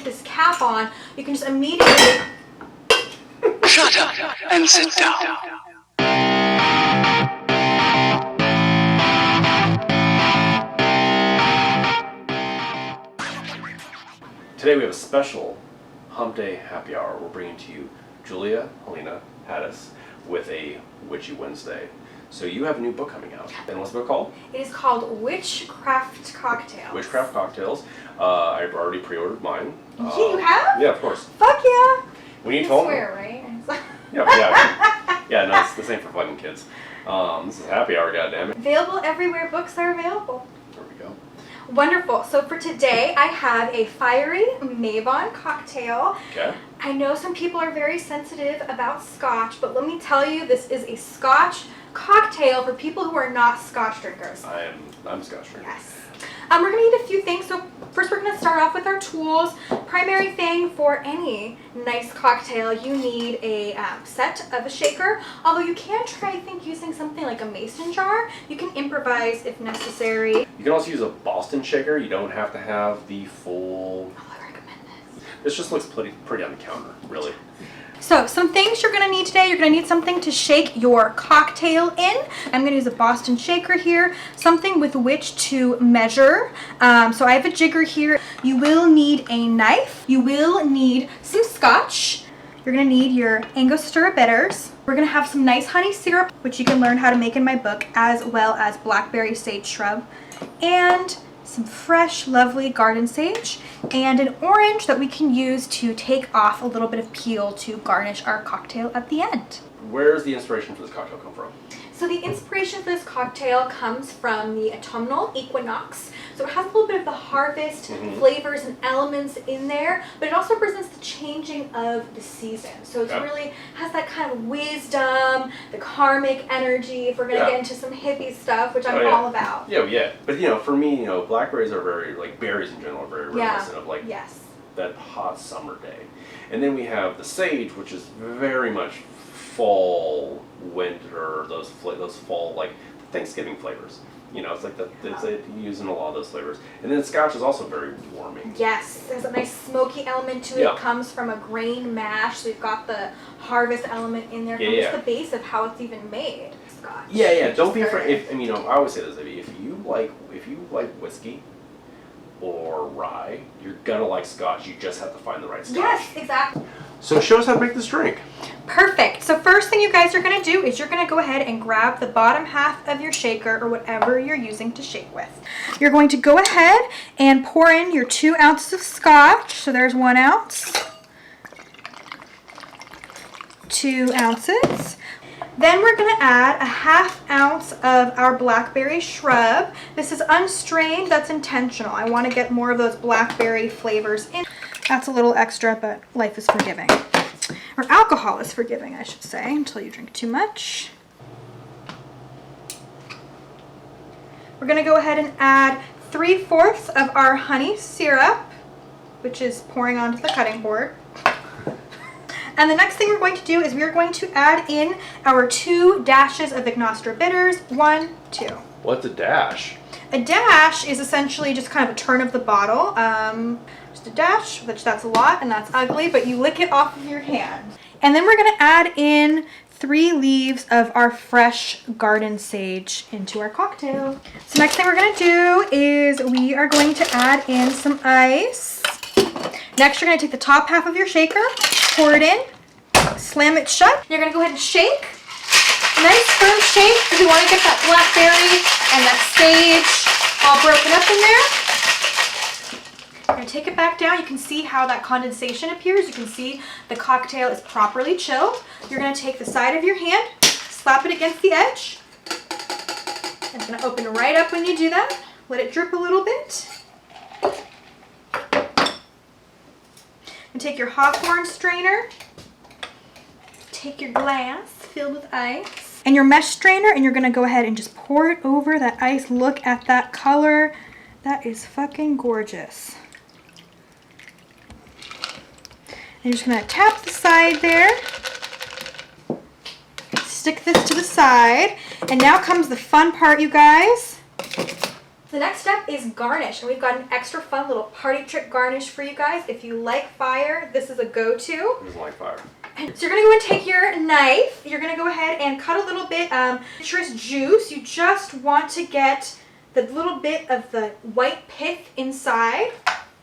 this cap on, you can just immediately... Shut up and sit down. Today we have a special Hump Day Happy Hour. We're bringing to you Julia Helena Haddis with a Witchy Wednesday. So you have a new book coming out. And what's the book called? It is called Witchcraft Cocktail. Witchcraft Cocktails. I've already pre-ordered mine. You have? Yeah, of course. Fuck yeah. When you I told swear, me. right? Yeah, no, it's the same for fucking kids. This is happy hour, goddammit. Available everywhere books are available. There we go. Wonderful. So for today, I have a Fiery Mabon Cocktail. Okay. I know some people are very sensitive about scotch, but let me tell you, this is a scotch cocktail for people who are not scotch drinkers. I'm scotch drinker. Yes. We're going to need a few things. So first we're going to start off with our tools. Primary thing for any nice cocktail, you need a set of a shaker. Although you can try, I think, using something like a mason jar. You can improvise if necessary. You can also use a Boston shaker. You don't have to have the full... Oh, I recommend this. This just looks pretty on the counter, really. So some things you're going to need today. You're going to need something to shake your cocktail in. I'm going to use a Boston shaker here, something with which to measure. So I have a jigger here. You will need a knife. You will need some scotch. You're going to need your Angostura bitters. We're going to have some nice honey syrup, which you can learn how to make in my book, as well as blackberry sage shrub, and some fresh, lovely garden sage, and an orange that we can use to take off a little bit of peel to garnish our cocktail at the end. Where's the inspiration for this cocktail come from? So the inspiration for this cocktail comes from the autumnal equinox. So it has a little bit of the harvest flavors and elements in there, but it also represents the changing of the season. So it really has that kind of wisdom, the karmic energy, if we're going to get into some hippie stuff, which I'm all about. Yeah. But for me, blackberries are very, like berries in general, are very reminiscent of like that hot summer day. And then we have the sage, which is very much fall, winter, those fall, like Thanksgiving flavors. It's like it's using a lot of those flavors. And then scotch is also very warming. Yes, there's a nice smoky element to it. It comes from a grain mash, so we've got the harvest element in there. It's the base of how it's even made. Scotch. Yeah. Don't be afraid. I always say this: if you like whiskey or rye, you're gonna like scotch. You just have to find the right scotch. Yes, exactly. So show us how to make this drink. Perfect. So first thing you guys are going to do is you're going to go ahead and grab the bottom half of your shaker or whatever you're using to shake with. You're going to go ahead and pour in your 2 ounces of scotch. So there's 1 ounce. 2 ounces. Then we're going to add a 1/2 ounce of our blackberry shrub. This is unstrained. That's intentional. I want to get more of those blackberry flavors in. That's a little extra, but life is forgiving. Or alcohol is forgiving, I should say, until you drink too much. We're going to go ahead and add 3/4 of our honey syrup, which is pouring onto the cutting board. And the next thing we're going to do is we're going to add in our 2 dashes of Angostura bitters. 1, 2. What's a dash? A dash is essentially just kind of a turn of the bottle. Just a dash, which that's a lot and that's ugly, but you lick it off of your hand. And then we're going to add in 3 leaves of our fresh garden sage into our cocktail. So next thing we're going to do is we are going to add in some ice. Next, you're going to take the top half of your shaker, pour it in, slam it shut. You're going to go ahead and shake. Nice firm shake because we want to get that blackberry and that sage all broken up in there. You're going to take it back down. You can see how that condensation appears. You can see the cocktail is properly chilled. You're going to take the side of your hand, slap it against the edge. It's going to open right up when you do that. Let it drip a little bit. And take your Hawthorne strainer. Take your glass filled with ice. And your mesh strainer, and you're going to go ahead and just pour it over that ice. Look at that color. That is fucking gorgeous. And you're just going to tap the side there. Stick this to the side. And now comes the fun part, you guys. The The next step is garnish, and we've got an extra fun little party trick garnish for you guys. If you like fire, this is a go-to. Who doesn't like fire? So you're gonna go and take your knife. You're gonna go ahead and cut a little bit citrus juice. You just want to get the little bit of the white pith inside.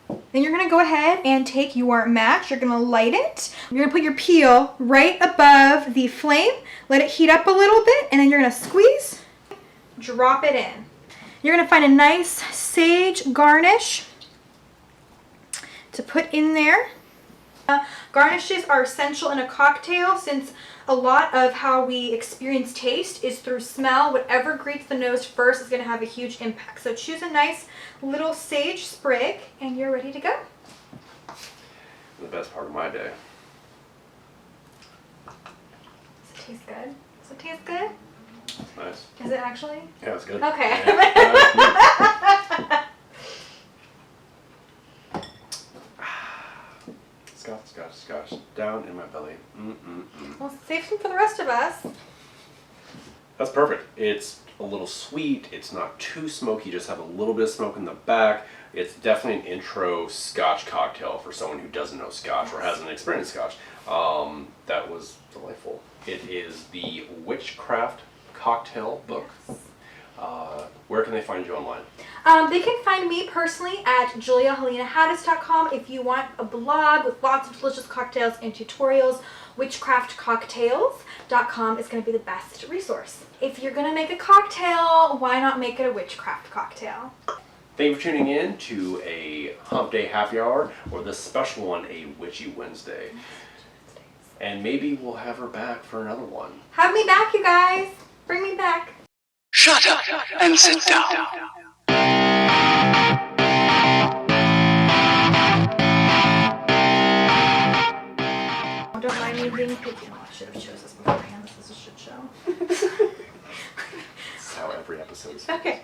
Then you're gonna go ahead and take your match. You're gonna light it. You're gonna put your peel right above the flame. Let it heat up a little bit, and then you're gonna squeeze, drop it in. You're gonna find a nice sage garnish to put in there. Garnishes are essential in a cocktail since a lot of how we experience taste is through smell. Whatever greets the nose first is going to have a huge impact. So choose a nice little sage sprig and you're ready to go. The best part of my day. Does it taste good? Does it taste good? It's nice. Is it actually? Yeah, it's good. Okay. Yeah. Scotch, down in my belly. Well, save some for the rest of us. That's perfect. It's a little sweet. It's not too smoky. Just have a little bit of smoke in the back. It's definitely an intro Scotch cocktail for someone who doesn't know Scotch or hasn't experienced Scotch. That was delightful. It is the Witchcraft Cocktail book. Yes. Where can they find you online? They can find me personally at juliahelenahaddis.com. If you want a blog with lots of delicious cocktails and tutorials, witchcraftcocktails.com is going to be the best resource. If you're going to make a cocktail, why not make it a witchcraft cocktail? Thank you for tuning in to a Hump Day Happy Hour, or this special one, a Witchy Wednesday. And maybe we'll have her back for another one. Have me back, you guys. Bring me back. Shut up and sit down. Don't mind me being picky. Oh, I should have chosen this beforehand. This is a shit show. That's how every episode is. Okay.